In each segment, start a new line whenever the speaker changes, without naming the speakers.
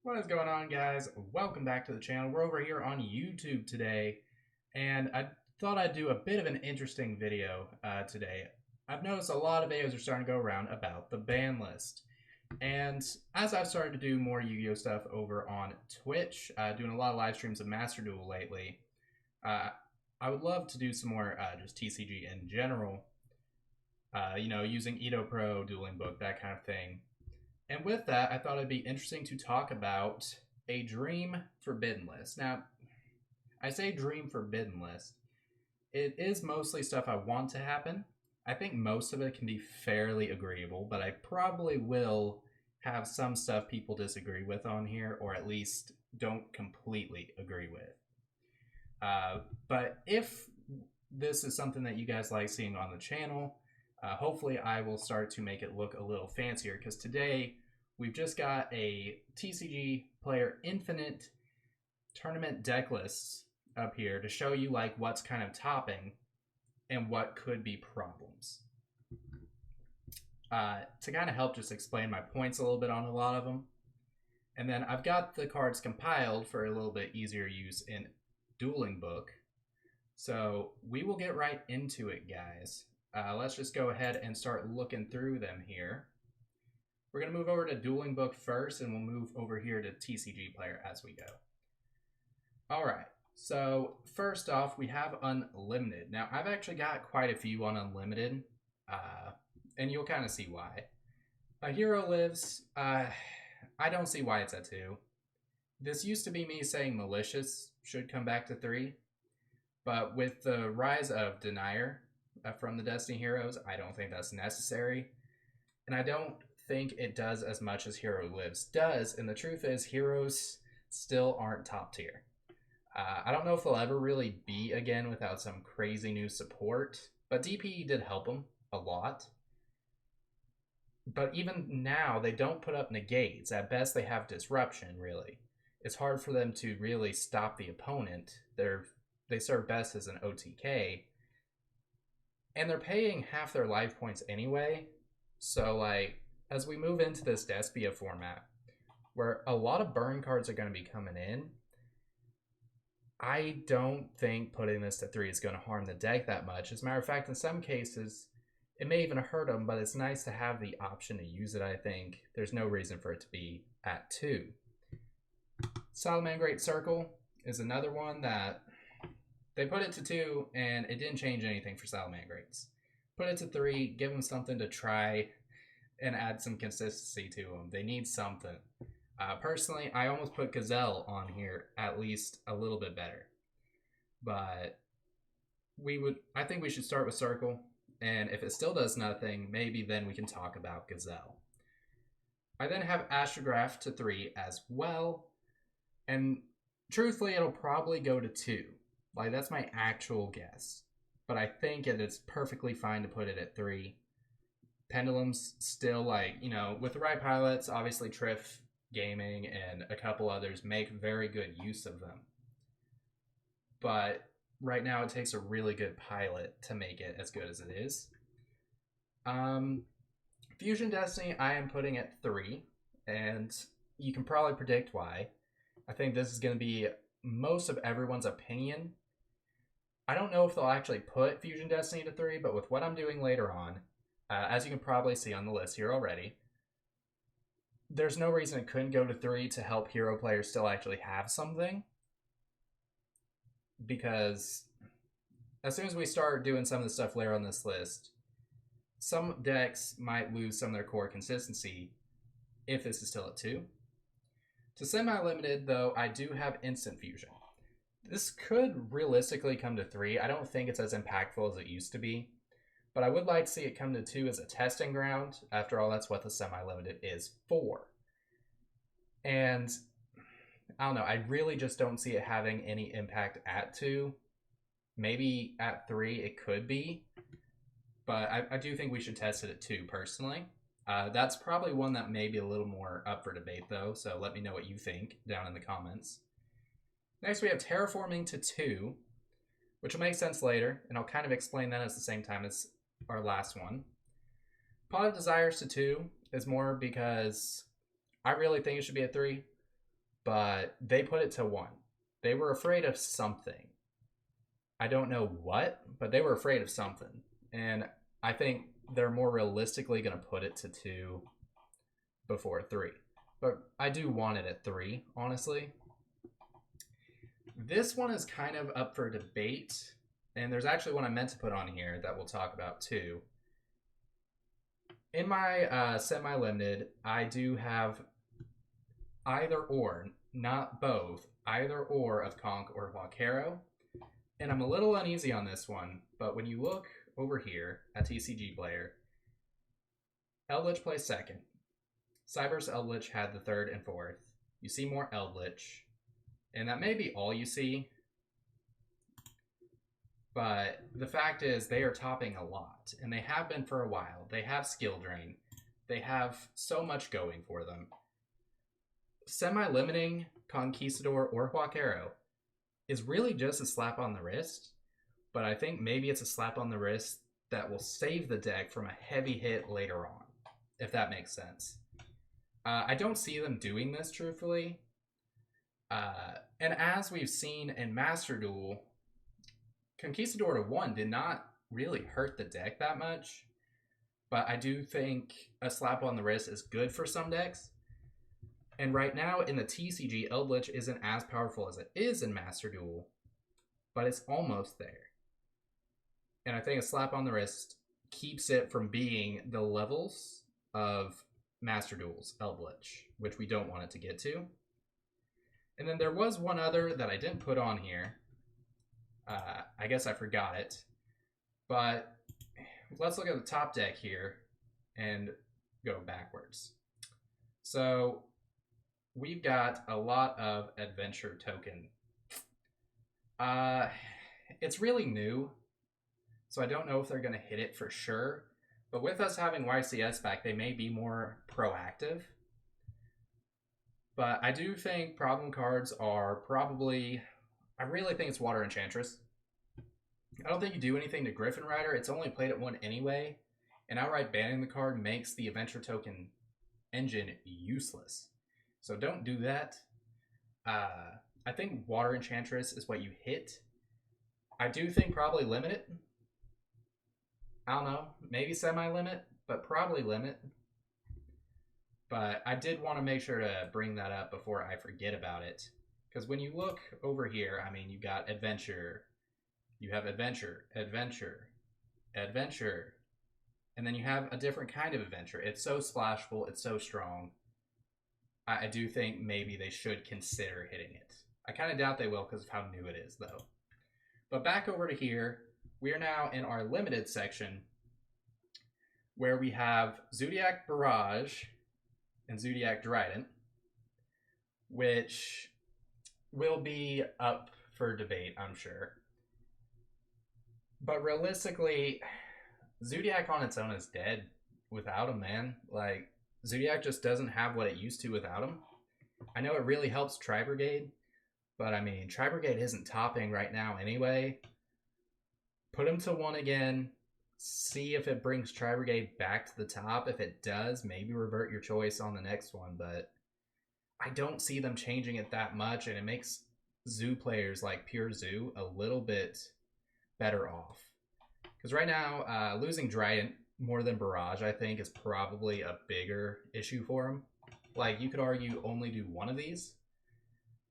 What is going on, guys? Welcome back to the channel. We're over here on YouTube today, and I thought I'd do a bit of an interesting video today. I've noticed a lot of videos are starting to go around about the ban list, and as I've started to do more Yu-Gi-Oh stuff over on Twitch, doing a lot of live streams of Master Duel lately, I would love to do some more just TCG in general, using Edo Pro, Dueling Book, that kind of thing. And with that, I thought it'd be interesting to talk about a Dream Forbidden list. Now, I say Dream Forbidden list. It is mostly stuff I want to happen. I think most of it can be fairly agreeable, but I probably will have some stuff people disagree with on here, or at least don't completely agree with. But if this is something that you guys like seeing on the channel, hopefully I will start to make it look a little fancier, because today we've just got a TCG Player Infinite tournament deck lists up here to show you like what's kind of topping and what could be problems. To kind of help just explain my points a little bit on a lot of them. And then I've got the cards compiled for a little bit easier use in Dueling Book. So we will get right into it, guys. Let's just go ahead and start looking through them here. We're going to move over to Dueling Book first, and we'll move over here to TCG Player as we go. All right, so first off, we have Unlimited. Now, I've actually got quite a few on Unlimited, and you'll kind of see why. A Hero Lives, I don't see why it's at 2. This used to be me saying Malicious should come back to 3, but with the rise of Denier from the Destiny Heroes, I don't think that's necessary. And I don't think it does as much as Hero Lives does. And the truth is, Heroes still aren't top tier. I don't know if they'll ever really be again without some crazy new support, but DPE did help them a lot. But even now, they don't put up negates. At best, they have disruption, really. It's hard for them to really stop the opponent. They serve best as an OTK. And they're paying half their life points anyway. So, like, as we move into this Despia format, where a lot of burn cards are going to be coming in, I don't think putting this to 3 is going to harm the deck that much. As a matter of fact, in some cases, it may even hurt them, but it's nice to have the option to use it, I think. There's no reason for it to be at 2. Salamangreat Circle is another one that they put it to 2, and it didn't change anything for Salamangreats. Put it to 3, give them something to try, and add some consistency to them. They need something. Personally, I almost put Gazelle on here at least a little bit better. But I think we should start with Circle, and if it still does nothing, maybe then we can talk about Gazelle. I then have Astrograph to 3 as well, and truthfully, it'll probably go to 2. Like, that's my actual guess. But I think it's perfectly fine to put it at 3. Pendulum's still, like, with the right pilots, obviously Triff Gaming and a couple others make very good use of them. But right now it takes a really good pilot to make it as good as it is. Fusion Destiny I am putting at 3, and you can probably predict why. I think this is going to be most of everyone's opinion. I don't know if they'll actually put Fusion Destiny to 3, but with what I'm doing later on, as you can probably see on the list here already, there's no reason it couldn't go to 3 to help hero players still actually have something. Because as soon as we start doing some of the stuff later on this list, some decks might lose some of their core consistency if this is still at 2. To semi-limited, though, I do have Instant Fusion. This could realistically come to 3. I don't think it's as impactful as it used to be. But I would like to see it come to 2 as a testing ground. After all, that's what the semi-limited is for. And I don't know, I really just don't see it having any impact at 2. Maybe at 3 it could be. But I do think we should test it at 2 personally. That's probably one that may be a little more up for debate though. So let me know what you think down in the comments. Next we have Terraforming to 2, which will make sense later. And I'll kind of explain that at the same time as our last one. Pot of Desires to 2 is more because I really think it should be a 3. but they put it to 1. They were afraid of something. I don't know what, but they were afraid of something. And I think they're more realistically going to put it to 2 before 3. But I do want it at 3, honestly. This one is kind of up for debate. And there's actually one I meant to put on here that we'll talk about too. In my semi-limited, I do have either or, not both, either or of Conch or Huaquero. And I'm a little uneasy on this one, but when you look over here at TCG player, Eldritch plays second. Cyber's Eldritch had the 3rd and 4th. You see more Eldritch, and that may be all you see, but the fact is they are topping a lot, and they have been for a while. They have skill drain. They have so much going for them. Semi-limiting Conquistador or Huaquero is really just a slap on the wrist, but I think maybe it's a slap on the wrist that will save the deck from a heavy hit later on, if that makes sense. I don't see them doing this, truthfully. And as we've seen in Master Duel, Conquistador to 1 did not really hurt the deck that much, but I do think a slap on the wrist is good for some decks. And right now in the TCG, Eldritch isn't as powerful as it is in Master Duel, but it's almost there. And I think a slap on the wrist keeps it from being the levels of Master Duel's Eldritch, which we don't want it to get to. And then there was one other that I didn't put on here. I guess I forgot it. But let's look at the top deck here and go backwards. So we've got a lot of adventure token. It's really new, so I don't know if they're going to hit it for sure. But with us having YCS back, they may be more proactive. But I do think problem cards are probably... I really think it's Water Enchantress. I don't think you do anything to Griffin Rider. It's only played at 1 anyway. And outright banning the card makes the adventure token engine useless. So don't do that. I think Water Enchantress is what you hit. I do think probably limit it. I don't know, maybe semi-limit, but probably limit. But I did want to make sure to bring that up before I forget about it. Because when you look over here, I mean, you got Adventure, you have Adventure, Adventure, Adventure, and then you have a different kind of Adventure. It's so splashable, it's so strong. I do think maybe they should consider hitting it. I kind of doubt they will because of how new it is, though. But back over to here, we are now in our limited section where we have Zodiac Barrage and Zodiac Trident, which will be up for debate, I'm sure. But realistically, Zodiac on its own is dead without him, man. Like, Zodiac just doesn't have what it used to without him. I know it really helps Tri-Brigade, but I mean, Tri-Brigade isn't topping right now anyway. Put him to 1 again. See if it brings Tri-Brigade back to the top. If it does, maybe revert your choice on the next one. But I don't see them changing it that much, and it makes Zoo players like Pure Zoo a little bit better off. Because right now, losing Trident more than Barrage, I think, is probably a bigger issue for him. Like, you could argue only do one of these,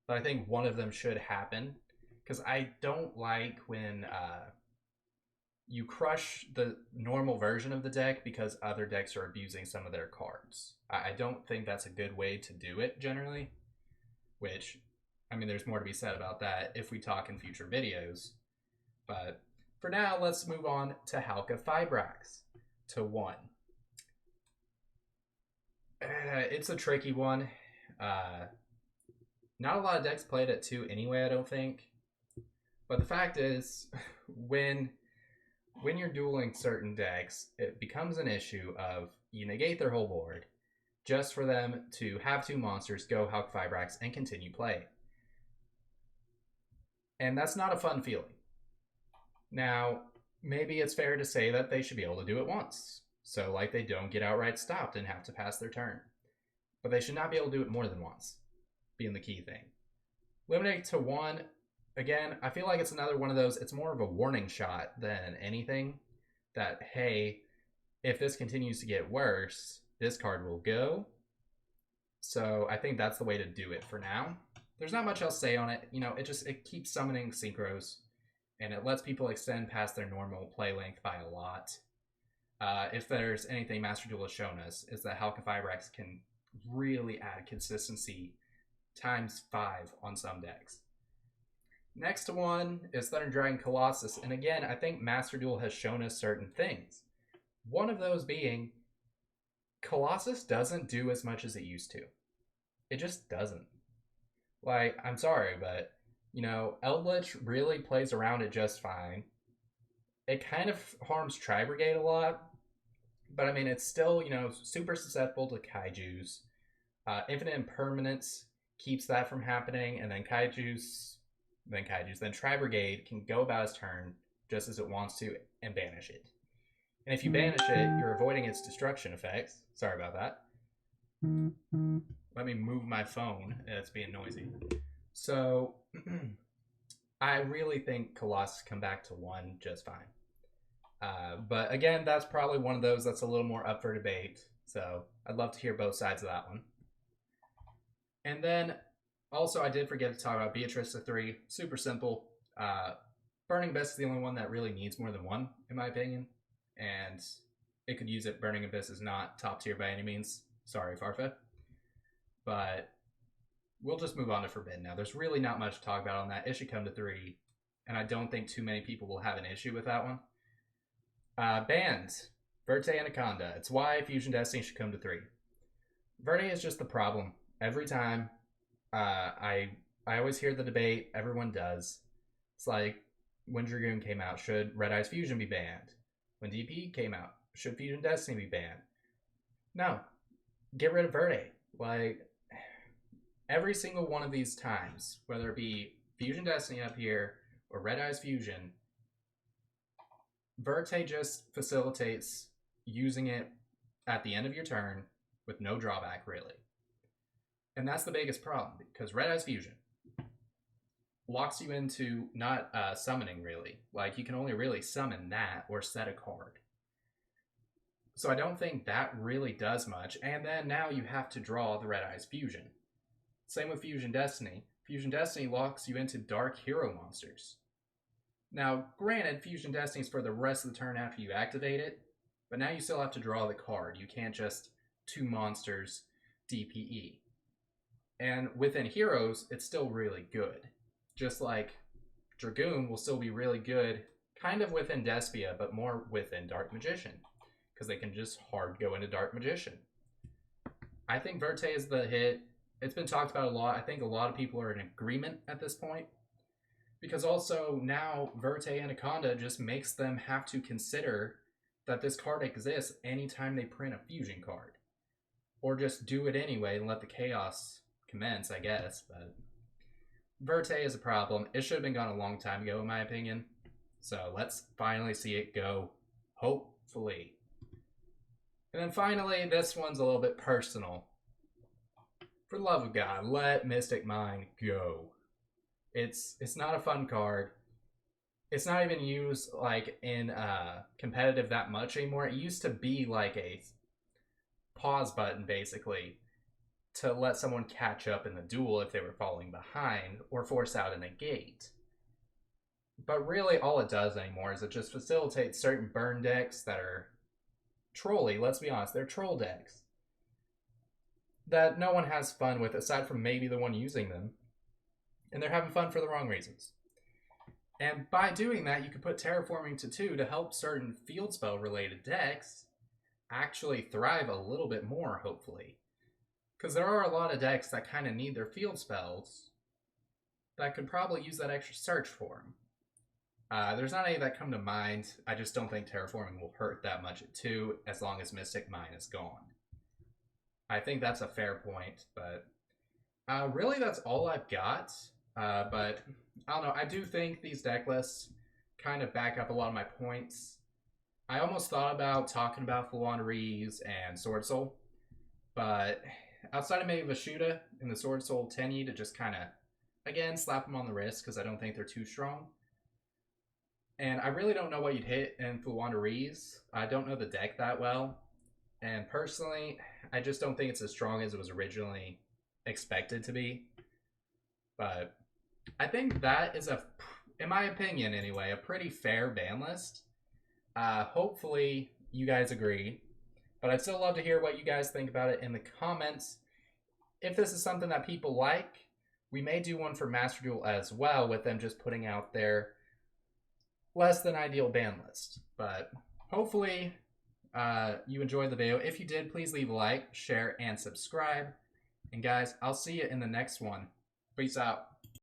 but I think one of them should happen. Because I don't like when you crush the normal version of the deck because other decks are abusing some of their cards. I don't think that's a good way to do it, generally. Which, I mean, there's more to be said about that if we talk in future videos. But for now, let's move on to Halca Fibrax to 1. It's a tricky one. Not a lot of decks played at 2 anyway, I don't think. But the fact is, when you're dueling certain decks, it becomes an issue of you negate their whole board just for them to have 2 monsters, go Halca Fibrax, and continue play. And that's not a fun feeling. Now, maybe it's fair to say that they should be able to do it once. So, like, they don't get outright stopped and have to pass their turn. But they should not be able to do it more than once. being the key thing. Limiting to 1, again, I feel like it's another one of those, it's more of a warning shot than anything. That, hey, if this continues to get worse, this card will go. So I think that's the way to do it for now. There's not much else to say on it. You know, it keeps summoning synchros, and it lets people extend past their normal play length by a lot. If there's anything Master Duel has shown us, is that Halca 5Rex can really add consistency times 5 on some decks. Next one is Thunder Dragon Colossus, and again, I think Master Duel has shown us certain things. One of those being, Colossus doesn't do as much as it used to. It just doesn't. Like, I'm sorry, but, you know, Eldritch really plays around it just fine. It kind of harms Tri-Brigade a lot, but I mean, it's still, you know, super susceptible to Kaijus. Infinite Impermanence keeps that from happening, and then then Tri-Brigade can go about its turn just as it wants to and banish it. And if you banish it, you're avoiding its destruction effects. Sorry about that. Let me move my phone. It's being noisy. So, I really think Colossus come back to 1 just fine. But again, that's probably one of those that's a little more up for debate. So, I'd love to hear both sides of that one. And then, also, I did forget to talk about Beatrice at 3. Super simple. Burning Abyss is the only one that really needs more than 1, in my opinion. And it could use it. Burning Abyss is not top tier by any means. Sorry, Farfa. But we'll just move on to Forbidden now. There's really not much to talk about on that. It should come to 3. And I don't think too many people will have an issue with that one. Bans. Verte Anaconda. It's why Fusion Destiny should come to 3. Verte is just the problem. Every time. I always hear the debate. Everyone does. It's like, when Dragoon came out, should Red Eyes Fusion be banned? When DP came out, should Fusion Destiny be banned? No. Get rid of Verde. Like, every single one of these times, whether it be Fusion Destiny up here or Red Eyes Fusion, Verte just facilitates using it at the end of your turn with no drawback, really. And that's the biggest problem, because Red Eyes Fusion locks you into not summoning, really. Like, you can only really summon that or set a card. So I don't think that really does much. And then now you have to draw the Red Eyes Fusion. Same with Fusion Destiny. Fusion Destiny locks you into Dark Hero monsters. Now, granted, Fusion Destiny is for the rest of the turn after you activate it, but now you still have to draw the card. You can't just 2 monsters DPE. And within Heroes, it's still really good. Just like Dragoon will still be really good, kind of within Despia, but more within Dark Magician, because they can just hard go into Dark Magician. I think Verte is the hit. It's been talked about a lot. I think a lot of people are in agreement at this point, because also now Verte Anaconda just makes them have to consider that this card exists anytime they print a fusion card. Or just do it anyway and let the chaos commence, I guess, but Verte is a problem. It should have been gone a long time ago, in my opinion. So let's finally see it go, hopefully. And then finally, this one's a little bit personal. For the love of God, let Mystic Mine go. It's not a fun card. It's not even used like in competitive that much anymore. It used to be like a pause button, basically, to let someone catch up in the duel if they were falling behind, or force out a negate. But really, all it does anymore is it just facilitates certain burn decks that are trolly, let's be honest, they're troll decks that no one has fun with aside from maybe the one using them. And they're having fun for the wrong reasons. And by doing that, you can put Terraforming to 2 to help certain field spell related decks actually thrive a little bit more, hopefully. Because there are a lot of decks that kind of need their field spells that could probably use that extra search for them. There's not any that come to mind. I just don't think Terraforming will hurt that much at 2 as long as Mystic Mine is gone. I think that's a fair point, but really that's all I've got. But I don't know, I do think these deck lists kind of back up a lot of my points. I almost thought about talking about Flawandereeze and Sword Soul, but outside of maybe Vashuda and the Sword Soul Tenyi to just kind of, again, slap them on the wrist because I don't think they're too strong. And I really don't know what you'd hit in Flawanda. I don't know the deck that well. And personally, I just don't think it's as strong as it was originally expected to be. But I think that is in my opinion anyway, a pretty fair ban list. Hopefully you guys agree. But I'd still love to hear what you guys think about it in the comments. If this is something that people like, we may do one for Master Duel as well, with them just putting out their less than ideal ban list. But hopefully you enjoyed the video. If you did, please leave a like, share, and subscribe. And guys, I'll see you in the next one. Peace out.